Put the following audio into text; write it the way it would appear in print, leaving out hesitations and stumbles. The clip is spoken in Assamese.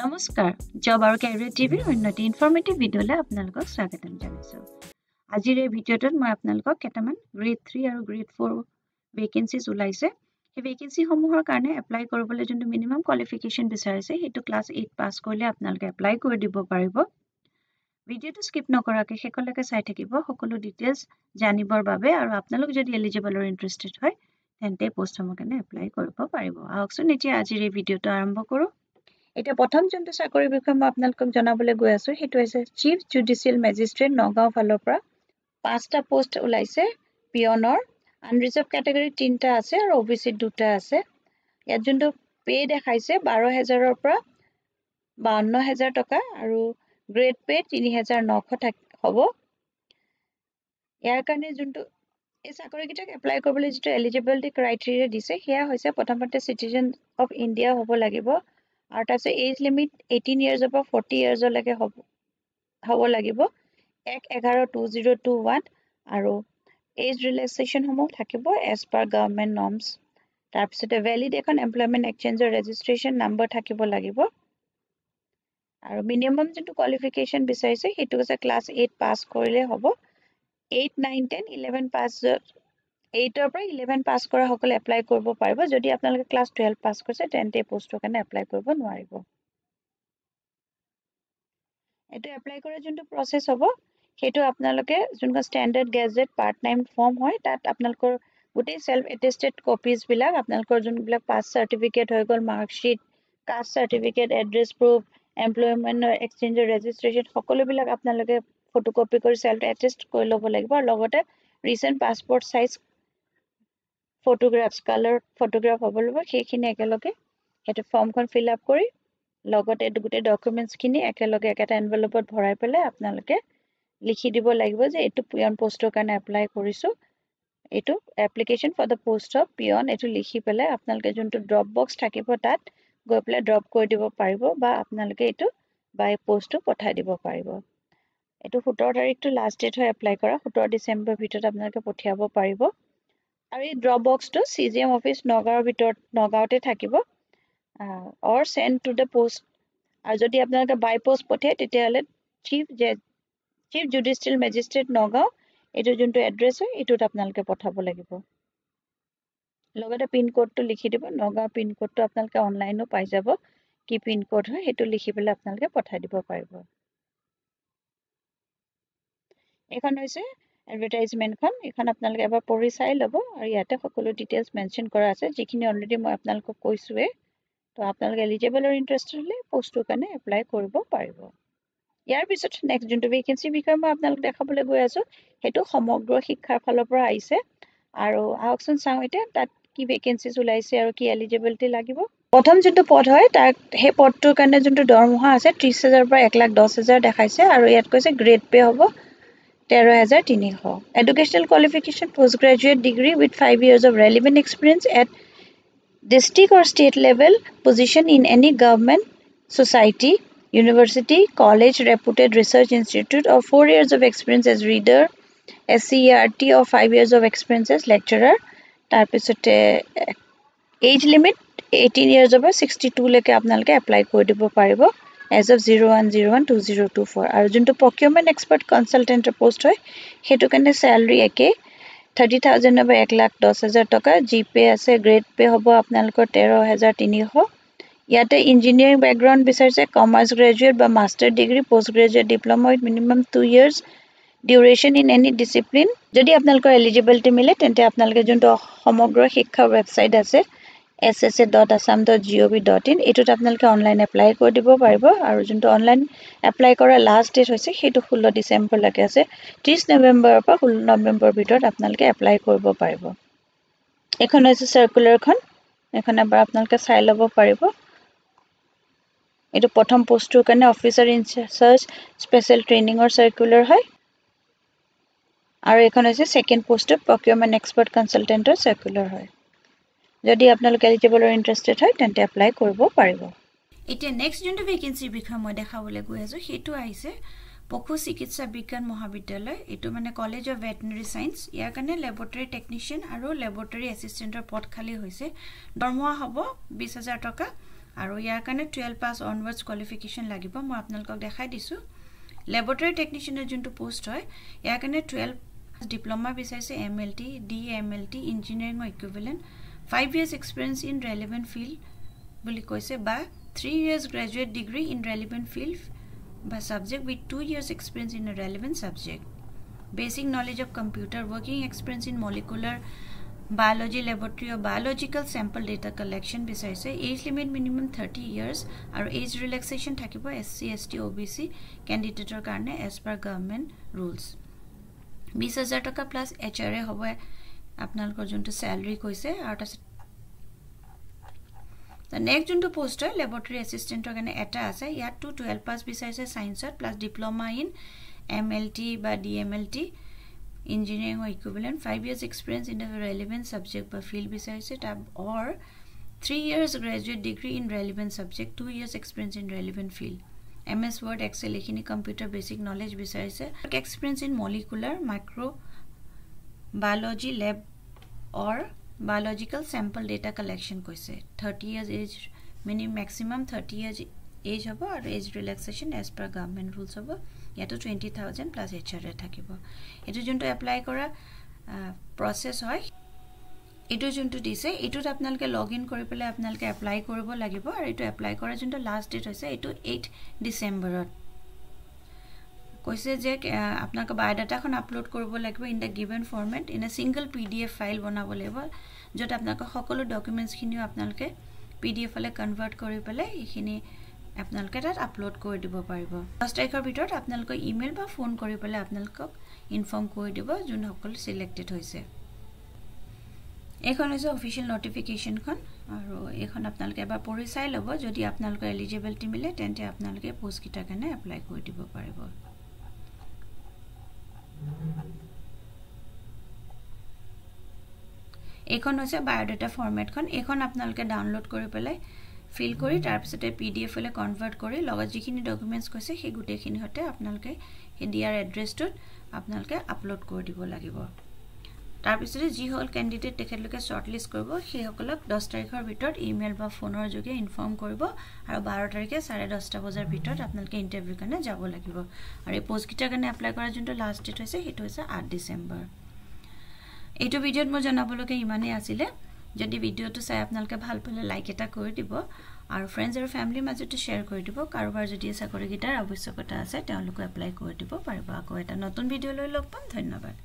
নমস্কাৰ জব আৰু কেৰিয়াৰ টিভিৰ উন্নতি ইনফৰমেটিভ ভিডিঅ'লৈ আপোনালোকক স্বাগতম জনাইছোঁ। আজিৰ এই ভিডিঅ'টোত মই আপোনালোকক কেইটামান গ্ৰেড 3 আৰু গ্ৰেড 4 ভেকেন্সিজ ওলাইছে। সেই ভেকেন্সিসমূহৰ কাৰণে এপ্লাই কৰিবলৈ যোনটো মিনিমাম কোৱালিফিকেশ্যন বিচাৰিছে সেইটো ক্লাছ 8 পাছ কৰিলে আপোনালোকে এপ্লাই কৰি দিব পাৰিব। ভিডিঅ'টো স্কিপ নকৰাকৈ শেষলৈকে চাই থাকিব সকলো ডিটেইলছ জানিবৰ বাবে, আৰু আপোনালোক যদি এলিজিবল আৰু ইণ্টাৰেষ্টেড হয় তেন্তে পোষ্টসমূহৰ কাৰণে এপ্লাই কৰিব পাৰিব। আহকচোন এতিয়া আজিৰ এই ভিডিঅ'টো আৰম্ভ কৰোঁ। এতিয়া প্ৰথম যোনটো চাকৰিৰ বিষয়ে মই আপোনালোকক জনাবলৈ গৈ আছোঁ সেইটো হৈছে চিফ জুডিচিয়েল মেজিষ্ট্ৰেট নগাঁও ফালৰ পৰা 5টা পোষ্ট ওলাইছে। পিয়নৰ আনৰিজাৰ্ভ কেটেগৰী 3টা আছে আৰু অবিচি 2টা আছে। ইয়াত যোনটো পে দেখাইছে 12,000ৰ পৰা 52,000 টকা আৰু গ্ৰেড পে 3,900 হ'ব। ইয়াৰ কাৰণে যোনটো এই চাকৰিকেইটাক এপ্লাই কৰিবলৈ যিটো এলিজিবিলিটি ক্ৰাইটেৰিয়া দিছে সেয়া হৈছে প্ৰথমতে চিটিজেন অফ ইণ্ডিয়া হ'ব লাগিব, আৰু তাৰপিছত এজ লিমিট 18 ইয়াৰ্ছৰ পৰা 40 ইয়াৰ্ছলৈকে হ'ব লাগিব 1/11/2021, আৰু এজ ৰিলেক্সেশ্যনসমূহ থাকিব এজ পাৰ গভৰ্ণমেণ্ট নৰ্মছ। তাৰপিছতে ভেলিড এখন এমপ্লয়মেণ্ট এক্সচেঞ্জৰ ৰেজিষ্ট্ৰেশ্যন নাম্বাৰ থাকিব লাগিব, আৰু মিনিমাম যোনটো কোৱালিফিকেশ্যন বিচাৰিছে সেইটো হৈছে ক্লাছ 8 পাছ কৰিলে হ'ব। 8, 9, 10, 11 পাছ 8ৰ পৰা 11 পাছ কৰা সকলে এপ্লাই কৰিব পাৰিব। যদি আপোনালোকে ক্লাছ 12 পাছ কৰিছে তেন্তে এই পোষ্টৰ কাৰণে এপ্লাই কৰিব নোৱাৰিব। এইটো এপ্লাই কৰা যোনটো প্ৰচেছ হ'ব সেইটো আপোনালোকে যোনখন standard gazette part time form হয় তাত আপোনালোকৰ গোটেই সেল্ফ এটেষ্টেড কপিজবিলাক আপোনালোকৰ যোনবিলাক পাছ চাৰ্টিফিকেট হৈ গ'ল, marksheet, caste certificate, address proof, employment এক্সচেঞ্জৰ ৰেজিষ্ট্ৰেশ্যন সকলোবিলাক আপোনালোকে ফটোকপি কৰি সেল্ফ এটেষ্ট কৰি ল'ব লাগিব, আৰু লগতে recent passport size photographs colour photograph হ'ব লাগিব। সেইখিনি একেলগে সেইটো ফৰ্মখন ফিল আপ কৰি লগতে গোটেই ডকুমেণ্টছখিনি একেলগে একেটা এনভেলপত ভৰাই পেলাই আপোনালোকে লিখি দিব লাগিব যে এইটো পিয়ন পোষ্টৰ কাৰণে এপ্লাই কৰিছোঁ, এইটো application for the post of peon, এইটো লিখি পেলাই আপোনালোকে যোনটো ড্ৰপ বক্স থাকিব তাত গৈ পেলাই ড্ৰপ কৰি দিব পাৰিব, বা আপোনালোকে এইটো বাই পোষ্টটো পঠাই দিব পাৰিব। এইটো 17 তাৰিখটো লাষ্ট ডেট হয় এপ্লাই কৰা, 17 ডিচেম্বৰ ভিতৰত আপোনালোকে পঠিয়াব পাৰিব। আৰু এই ড্ৰপ বক্সটো CGM অফিচ নগাঁৱৰ ভিতৰত নগাঁৱতে থাকিব, অৰ চেণ্ড টু দ্য পোষ্ট। আৰু যদি আপোনালোকে বাই পোষ্ট পঠিয়ায় তেতিয়াহ'লে চিফ জুডিচিয়েল মেজিষ্ট্ৰেট নগাঁও এইটো যোনটো এড্ৰেছ হয় এইটোত আপোনালোকে পঠাব লাগিব। লগতে পিনক'ডটো লিখি দিব, নগাঁও পিনক'ডটো আপোনালোকে অনলাইনো পাই যাব, কি পিনক'ড হয় সেইটো লিখি পেলাই আপোনালোকে পঠাই দিব পাৰিব। এইখন হৈছে এডভাৰটাইজমেণ্টখন, এইখন আপোনালোকে এবাৰ পঢ়ি চাই ল'ব, আৰু ইয়াতে সকলো ডিটেইলছ মেনশ্যন কৰা আছে যিখিনি অলৰেডি মই আপোনালোকক কৈছোঁৱেই। তো আপোনালোকে এলিজিবল আৰু ইণ্টাৰেষ্টেড হ'লে পোষ্টটোৰ কাৰণে এপ্লাই কৰিব পাৰিব। ইয়াৰ পিছত নেক্সট যোনটো ভেকেঞ্চিৰ বিষয়ে মই আপোনালোক দেখাবলৈ গৈ আছোঁ সেইটো সমগ্ৰ শিক্ষাৰ ফালৰ পৰা আহিছে, আৰু আহকচোন চাওঁ এতিয়া তাত কি ভেকেঞ্চিজ ওলাইছে আৰু কি এলিজিবিলিটি লাগিব। প্ৰথম যোনটো পদ হয় তাক সেই পদটোৰ কাৰণে যোনটো দৰমহা আছে 30,000 পৰা 1,10,000 দেখাইছে, আৰু ইয়াত কৈছে গ্ৰেড পে হ'ব 13,300। Educational qualification post graduate degree with 5 years of relevant experience at district or state level position in any government, society, university, college, reputed research institute, or 4 years of experience as reader, SCERT, or 5 years of experience as lecturer. তাৰপিছতে এজ লিমিট 18 years পৰা 62 লৈকে আপোনালোকে এপ্লাই কৰি দিব পাৰিব এজ অফ 01/01/2024। আৰু যোনটো প্ৰকিউৰমেণ্ট এক্সপাৰ্ট কনচালটেণ্টৰ পোষ্ট হয় সেইটো কাৰণে চেলাৰী একে 30,000 বা 1,10,000 টকা। জিপে আছে, গ্ৰেড পে হ'ব আপোনালোকৰ 13,300। ইয়াতে ইঞ্জিনিয়াৰিং বেকগ্ৰাউণ্ড বিচাৰিছে, কমাৰ্চ গ্ৰেজুৱেট বা master degree, post graduate diploma with minimum 2 years duration in any discipline. যদি আপোনালোকৰ এলিজিবিলিটি মিলে তেন্তে আপোনালোকে যোনটো সমগ্ৰ শিক্ষা ৱেবছাইট আছে ssa.assam.gov.in এইটোত আপোনালোকে অনলাইন এপ্লাই কৰি দিব পাৰিব, আৰু যোনটো অনলাইন এপ্লাই কৰা লাষ্ট ডেট হৈছে সেইটো 16 ডিচেম্বৰলৈকে আছে। 30 নৱেম্বৰৰ পৰা 16 নৱেম্বৰৰ ভিতৰত আপোনালোকে এপ্লাই কৰিব পাৰিব। এইখন হৈছে চাৰ্কুলাৰখন, এইখন এবাৰ আপোনালোকে চাই ল'ব পাৰিব। এইটো প্ৰথম পোষ্টটোৰ কাৰণে অফিচাৰ ইনচাৰ্জ স্পেচিয়েল ট্ৰেইনিঙৰ চাৰ্কুলাৰ হয়, আৰু এইখন হৈছে ছেকেণ্ড পোষ্টত প্ৰকিউৰমেণ্ট এক্সপাৰ্ট কনচালটেণ্টৰ চাৰ্কুলাৰ হয়। যদি আপোনালোকে এলিজিবল আৰু ইণ্টাৰেষ্টেড হয় তেন্তে এপ্লাই কৰিব পাৰিব। এতিয়া নেক্সট যোনটো ভেকেঞ্চিৰ বিষয়ে মই দেখাবলৈ গৈ আছোঁ সেইটো আহিছে পশু চিকিৎসা বিজ্ঞান মহাবিদ্যালয়, এইটো মানে কলেজ অফ ভেটেনেৰী চায়েন্স। ইয়াৰ কাৰণে লেবৰেটৰী টেকনিচিয়ান আৰু লেবৰেটৰী এছিষ্টেণ্টৰ পদ খালী হৈছে। দৰমহা হ'ব 20,000 টকা, আৰু ইয়াৰ কাৰণে 12 পাছ অনৱাৰ্ডছ কোৱালিফিকেশ্যন লাগিব মই আপোনালোকক দেখাই দিছো ল্যাবৰেটৰী টেকনিচিয়ানৰ যোনটো পোষ্ট হয় ইয়াৰ কাৰণে 12 ডিপ্লোমা বিচাৰিছে MLT DMLT engineering equivalent 5 years experience in relevant field বুলি কৈছে বা 3 years graduate degree in relevant field by subject with 2 years experience in a relevant subject basic knowledge of computer working experience in molecular biology laboratory or biological sample data collection বিচাৰিছে age limit minimum 30 years আৰু age relaxation থাকিব SC ST OBC ক্যান্ডিডেটৰ কাৰণে as per government rules 20000 টকা প্লাস HRA হ'ব আপোনালোকৰ যোনটো স্যালাৰি কৈছে আৰু তাৰ The next junto poster laboratory assistant কাৰণে এটা আছে ইয়াত 12 পাস বিচাৰিছে সায়েন্সত প্লাস ডিপ্লোমা ইন MLT বা DMLT engineering or equivalent 5 years experience in the relevant subject বা field বিচাৰিছে or 3 years graduate degree in relevant subject 2 years experience in relevant field MS Word Excel এখিনি computer basic knowledge বিচাৰিছে experience in molecular micro biology lab or biological sample data collection কৈছে 30 years age minimum maximum 30 years age হ'ব আৰু age relaxation as per government rules হ'ব ইয়াতো 20000 plus HRA থাকিব এটো যোনটো এপ্লাই কৰা process হয় এটো যোনটো দিছে এটোত আপোনালোকে লগইন কৰি পেলাই আপোনালোকে এপ্লাই কৰিব লাগিব আৰু এটো এপ্লাই কৰা যোনটো লাষ্ট ডেট হৈছে এটো 8 ডিসেম্বৰত কৈছে যে আপোনালোকে বায়োডাটাখন আপলোড কৰিব লাগিব in the given format in a single PDF file বনাব লাগিব যত আপোনালোকে সকলো ডকুমেন্টস খিনিও আপোনালোকে PDF ফাইলে কনভাৰ্ট কৰি পেলাই এখিনি আপোনালোকে তাত আপলোড কৰি দিব পাৰিব 10 তাৰিখৰ ভিতৰত আপোনালোকে ইমেইল বা ফোন কৰি পেলাই আপোনালোকক ইনফৰ্ম কৰি দিব যোন সকল সিলেক্টেড হৈছে এখন হৈছে অফিশিয়াল নোটিফিকেশনখন আৰু এখন আপোনালোকে এবাৰ পঢ়ি চাই ল'ব যদি আপোনালোকৰ এলিজিবিলিটি মিলে তেন্তে আপোনালোকে পোষ্ট কিটা কাৰণে এপ্লাই কৰি দিব পাৰিব এখন হৈছে বায়োডাটা ফৰমেটখন এখন আপোনালোকে ডাউনলোড কৰি পেলাই ফিল কৰি তাৰ পিছতে PDF ফাইলে কনভাৰ্ট কৰি লগত যিখিনি ডকুমেন্টস কৈছে সেই গুটেখিনি হতে আপোনালোকে এই ডিআৰ এড্ৰেছটোত আপোনালোকে আপলোড কৰি দিব লাগিব তাৰ পিছতে যি হল ক্যান্ডিডেট তেখেতলোকে শৰ্টলিষ্ট কৰিব সেই সকলক 10 তাৰিখৰ ভিতৰত ইমেইল বা ফোনৰ যোগে ইনফৰ্ম কৰিব আৰু 12 তাৰিখে 10:30 বজাৰ ভিতৰত আপোনালোকে ইন্টাৰভিউ কাৰণে যাব লাগিব আৰু এই পোষ্ট কিটাৰ কাৰণে এপ্লাই কৰা যোনটো লাষ্ট ডেট হৈছে হেতু হৈছে 8 ডিসেম্বৰ এইটো ভিডিওত মই জনাবলকে ইমানে আছিল যদি ভিডিওটো চাই আপোনালোকে ভাল পালে লাইক এটা কৰি দিব আৰু ফ্ৰেন্ডছ আৰু ফ্যামিলিৰ মাজতে শেয়াৰ কৰি দিব কাৰোবাৰ যদি চাকৰি গিটাৰ আৱশ্যকতা আছে তেওঁলোকে এপ্লাই কৰি দিব পাৰিব আকৌ এটা নতুন ভিডিও লৈ লগ পাম ধন্যবাদ